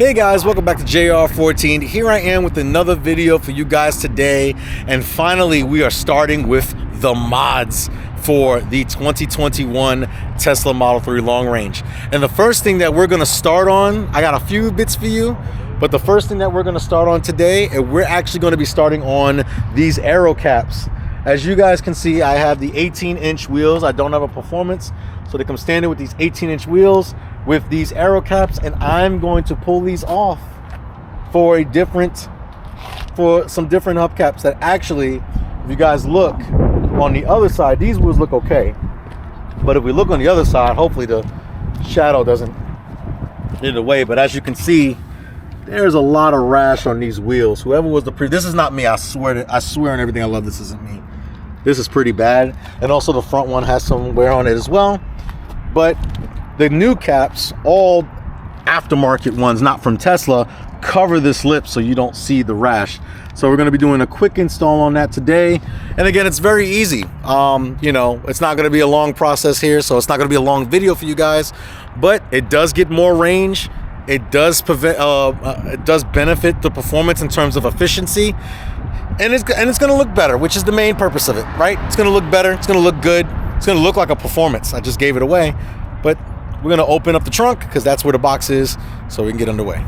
Hey guys, welcome back to JR14. Here I am with another video for you guys today, and finally we are starting with the mods for the 2021 Tesla Model 3 long range. And the first thing that we're going to start on, I got a few bits for you, but the first thing that we're going to start on today, and we're actually going to be starting on these Aero caps. As you guys can see, I have the 18-inch wheels. I don't have a performance, so they come standard with these 18-inch wheels with these Aero caps, and I'm going to pull these off for some different hubcaps that actually, if you guys look on the other side, these wheels look okay, but if we look on the other side, hopefully the shadow doesn't get away, but as you can see, there's a lot of rash on these wheels. Whoever was this is not me, I swear on everything I love, this isn't me. This is pretty bad, and also the front one has some wear on it as well. But the new caps, all aftermarket ones, not from Tesla, cover this lip so you don't see the rash. So we're going to be doing a quick install on that today. And again, it's very easy. You know, it's not going to be a long process here, so it's not going to be a long video for you guys, but it does get more range. It does benefit the performance in terms of efficiency, and it's going to look better, which is the main purpose of it, right? It's going to look better. It's going to look good. It's going to look like a performance. I just gave it away, but we're going to open up the trunk because that's where the box is, so we can get underway.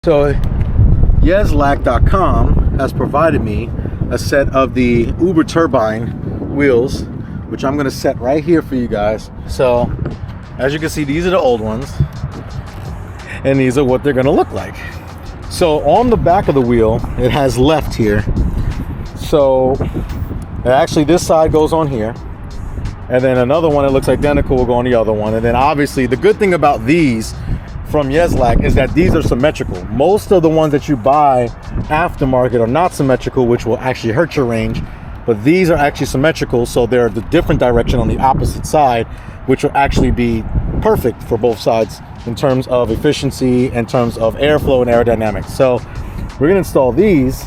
So Yeslak.com has provided me a set of the Uber turbine wheels, which I'm going to set right here for you guys. So as you can see, these are the old ones, and these are what they're going to look like. So on the back of the wheel, it has left here. So actually this side goes on here, and then another one that looks identical will go on the other one. And then obviously the good thing about these from Yeslak is that these are symmetrical. Most of the ones that you buy aftermarket are not symmetrical, which will actually hurt your range, but these are actually symmetrical, so they're the different direction on the opposite side, which will actually be perfect for both sides in terms of efficiency, in terms of airflow and aerodynamics. So we're gonna install these.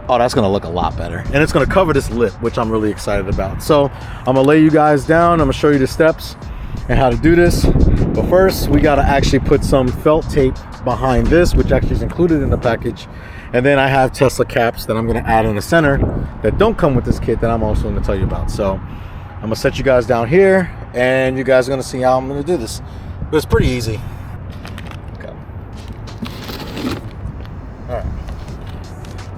Oh, that's gonna look a lot better, and it's gonna cover this lip, which I'm really excited about. So I'm gonna lay you guys down. I'm gonna show you the steps and how to do this. But first, we got to actually put some felt tape behind this, which actually is included in the package. And then I have Tesla caps that I'm going to add in the center that don't come with this kit that I'm also going to tell you about. So I'm going to set you guys down here, and you guys are going to see how I'm going to do this. But it's pretty easy. Okay. All right.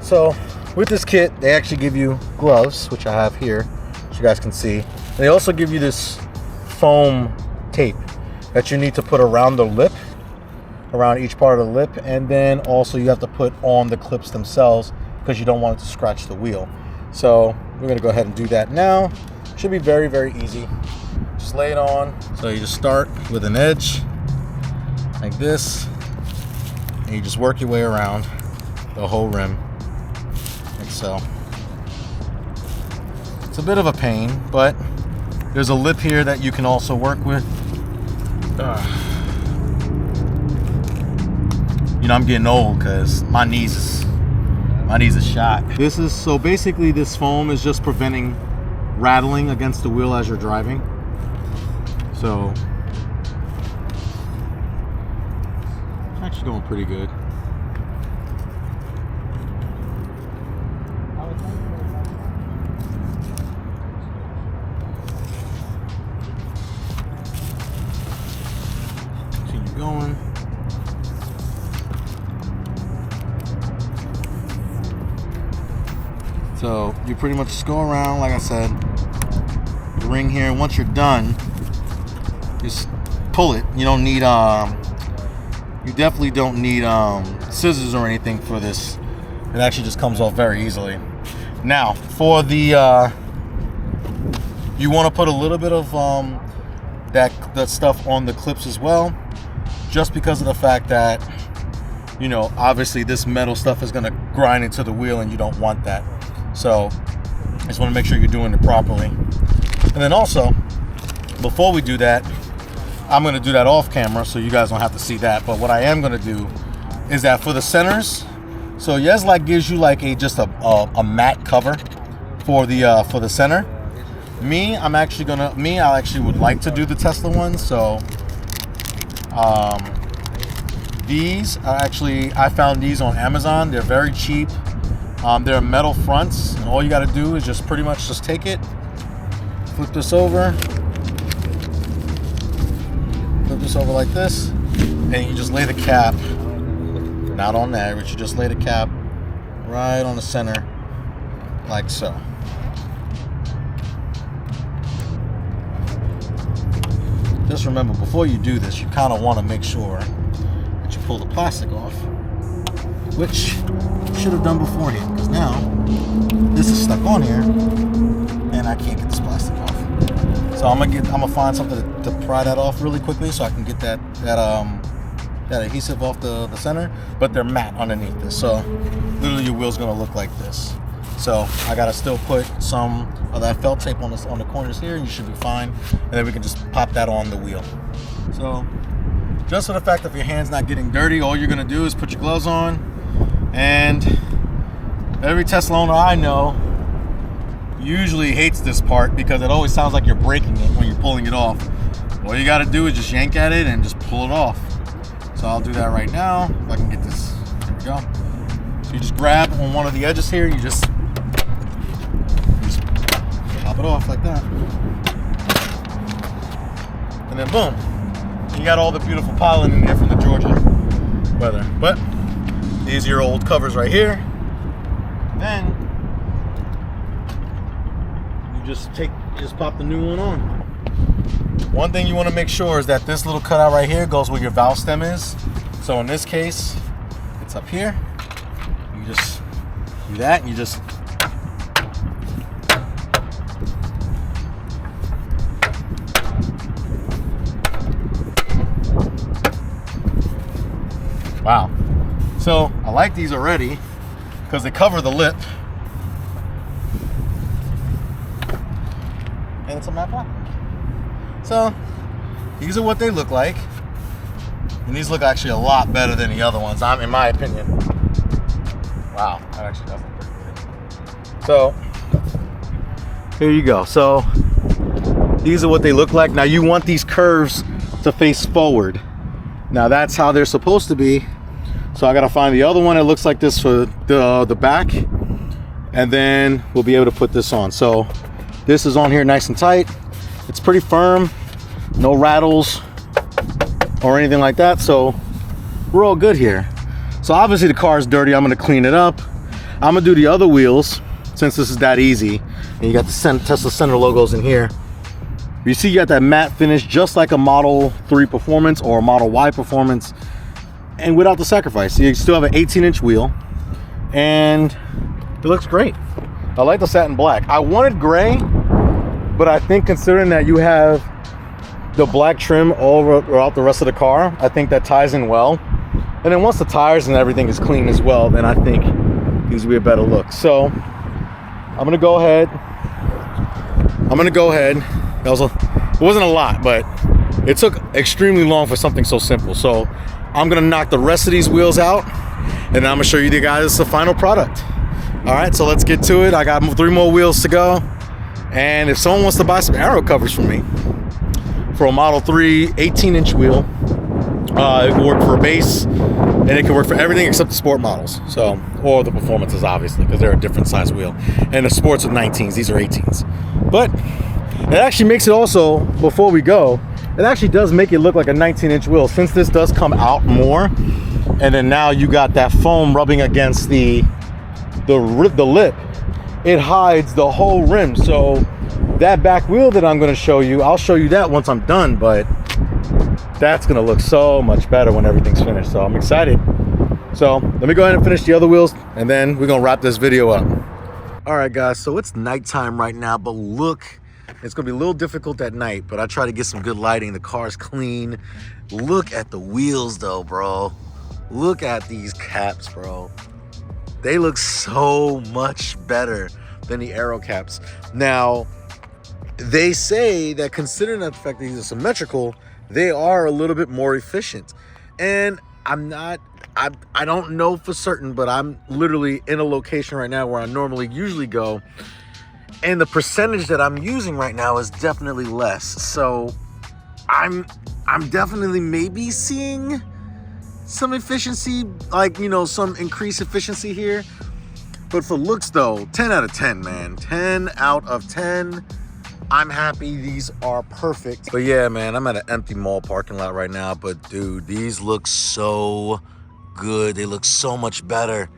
So with this kit, they actually give you gloves, which I have here, which you guys can see. And they also give you this foam tape that you need to put around the lip, around each part of the lip, and then also you have to put on the clips themselves because you don't want it to scratch the wheel. So we're going to go ahead and do that now. Should be very, very easy. Just lay it on. So you just start with an edge like this, and you just work your way around the whole rim like so. It's a bit of a pain, but there's a lip here that you can also work with. You know, I'm getting old because my knees is shot. This is, so basically this foam is just preventing rattling against the wheel as you're driving. So it's actually going pretty good. Going. So you pretty much just go around, like I said, the ring here. Once you're done, just pull it. You don't need you definitely don't need scissors or anything for this. It actually just comes off very easily. Now, for the, you want to put a little bit of that stuff on the clips as well, just because of the fact that, you know, obviously this metal stuff is going to grind into the wheel and you don't want that. So just want to make sure you're doing it properly. And then also, before we do that, I'm going to do that off camera so you guys don't have to see that. But what I am going to do is that for the centers, so Yeslak gives you like just a matte cover for the center. I actually would like to do the Tesla ones. So these are actually, I found these on Amazon. They're very cheap. They're metal fronts, and all you got to do is just pretty much just take it, flip this over like this, and you just lay the cap, not on there, but you just lay the cap right on the center, like so. Just remember, before you do this, you kind of want to make sure that you pull the plastic off, which you should have done beforehand, because now this is stuck on here and I can't get this plastic off. So I'm gonna find something to pry that off really quickly so I can get that adhesive off the center, but they're matte underneath this, so literally your wheel's gonna look like this. So I gotta still put some of that felt tape on the corners here, and you should be fine, and then we can just pop that on the wheel. So just for the fact that if your hand's not getting dirty, all you're gonna do is put your gloves on. And every Tesla owner I know usually hates this part because it always sounds like you're breaking it when you're pulling it off. All you got to do is just yank at it and just pull it off. So I'll do that right now. If I can get this, there we go. So you just grab on one of the edges here, you just pop it off like that. And then boom, you got all the beautiful pollen in there from the Georgia weather. But these are your old covers right here. Then you just pop the new one on. One thing you want to make sure is that this little cutout right here goes where your valve stem is. So in this case, it's up here. You just do that, and you just wow. So I like these already because they cover the lip, and it's a matte black. So these are what they look like, and these look actually a lot better than the other ones, in my opinion. Wow, that actually does look pretty good. So here you go. So these are what they look like. Now you want these curves to face forward. Now that's how they're supposed to be. So I gotta find the other one that looks like this for the back, and then we'll be able to put this on. So this is on here nice and tight. It's pretty firm, no rattles or anything like that. So we're all good here. So obviously the car is dirty. I'm gonna clean it up. I'm gonna do the other wheels since this is that easy. And you got the Tesla Center logos in here. You see you got that matte finish just like a Model 3 Performance or a Model Y Performance, and without the sacrifice. You still have an 18-inch wheel, and it looks great. I like the satin black. I wanted gray, but I think considering that you have the black trim all throughout the rest of the car, I think that ties in well. And then once the tires and everything is clean as well, then I think these will be a better look. So I'm gonna go ahead. It wasn't a lot, but it took extremely long for something so simple. So I'm gonna knock the rest of these wheels out, and then I'm gonna show you guys the final product. All right, so let's get to it. I got 3 more wheels to go. And if someone wants to buy some Aero covers from me for a Model 3 18-inch wheel, it can work for a base, and it can work for everything except the sport models. So, or the performances, obviously, because they're a different size wheel. And the sports with 19s, these are 18s. But it actually makes it also, before we go, it actually does make it look like a 19-inch wheel, since this does come out more, and then now you got that foam rubbing against the lip. It hides the whole rim. So that back wheel that I'm going to show you, I'll show you that once I'm done, but that's going to look so much better when everything's finished. So I'm excited. So let me go ahead and finish the other wheels, and then we're gonna wrap this video up. All right, guys, so it's nighttime right now, but look, it's gonna be a little difficult at night, but I try to get some good lighting. The car's clean. Look at the wheels though, bro. Look at these caps, bro. They look so much better than the Aero caps. Now, they say that considering the fact that these are symmetrical, they are a little bit more efficient. And I don't know for certain, but I'm literally in a location right now where I usually go. And the percentage that I'm using right now is definitely less. So I'm definitely maybe seeing some efficiency, like, you know, some increased efficiency here. But for looks though, 10 out of 10, man. 10 out of 10. I'm happy. These are perfect. But yeah, man, I'm at an empty mall parking lot right now. But dude, these look so good. They look so much better.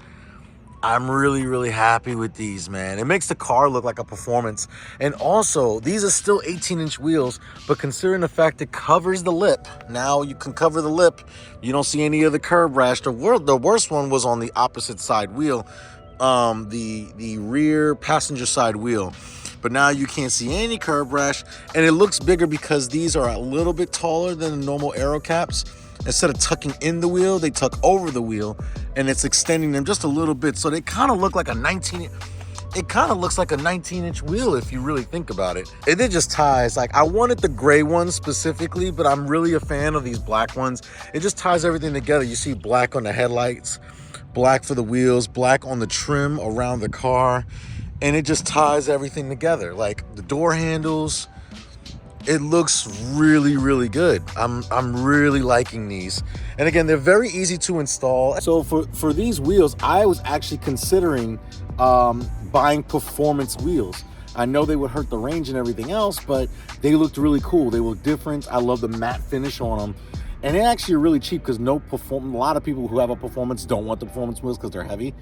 I'm really, really happy with these, man. It makes the car look like a performance. And also, these are still 18-inch wheels, but considering the fact it covers the lip, now you can cover the lip. You don't see any of the curb rash. The worst one was on the opposite side wheel, the rear passenger side wheel. But now you can't see any curb rash, and it looks bigger because these are a little bit taller than the normal Aero caps. Instead of tucking in the wheel, they tuck over the wheel, and it's extending them just a little bit. So they kind of look like a 19. It kind of looks like a 19-inch wheel if you really think about it. And it just ties. Like, I wanted the gray ones specifically, but I'm really a fan of these black ones. It just ties everything together. You see black on the headlights, black for the wheels, black on the trim around the car, and it just ties everything together. Like the door handles. It looks really, really good. I'm really liking these. And again, they're very easy to install. So for these wheels, I was actually considering buying performance wheels. I know they would hurt the range and everything else, but they looked really cool. They look different. I love the matte finish on them. And they're actually really cheap because a lot of people who have a performance don't want the performance wheels because they're heavy.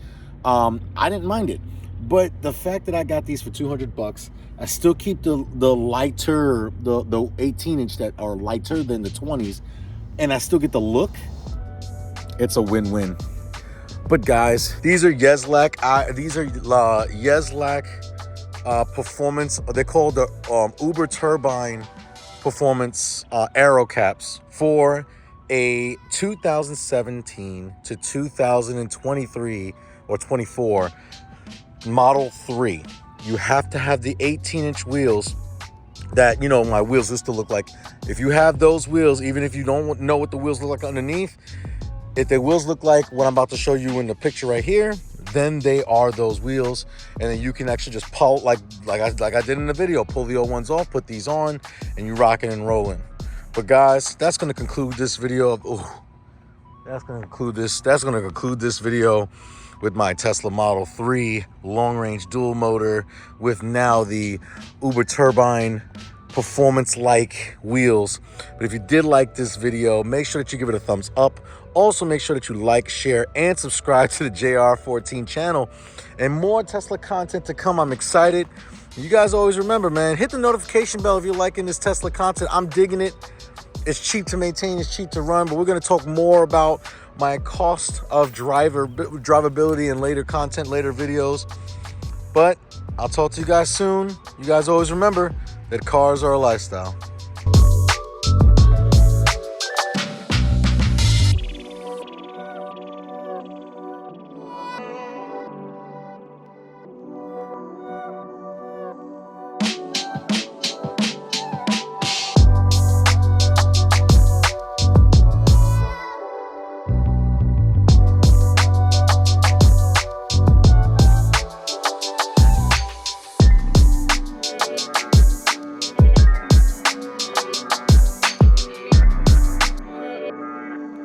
I didn't mind it. But the fact that I got these for $200, I still keep the lighter, the 18-inch that are lighter than the 20s, and I still get the look. It's a win-win. But guys, these are Yeslak. Yeslak performance. They're called the Uber Turbine Performance Aero caps for a 2017 to 2023 or 24 Model 3. You have to have the 18-inch wheels that, you know, my wheels used to look like. If you have those wheels, even if you don't know what the wheels look like underneath, if the wheels look like what I'm about to show you in the picture right here, then they are those wheels. And then you can actually just pull, like I did in the video, pull the old ones off, put these on, and you rocking and rolling. But guys, that's going to conclude this video. That's going to conclude this video with my Tesla Model 3 long-range dual motor with now the Uber Turbine performance-like wheels. But if you did like this video, make sure that you give it a thumbs up. Also, make sure that you like, share, and subscribe to the JR14 channel. And more Tesla content to come. I'm excited. You guys always remember, man, hit the notification bell if you're liking this Tesla content. I'm digging it. It's cheap to maintain, it's cheap to run, but we're going to talk more about my cost of drivability in later content, later videos. But I'll talk to you guys soon. You guys always remember that cars are a lifestyle.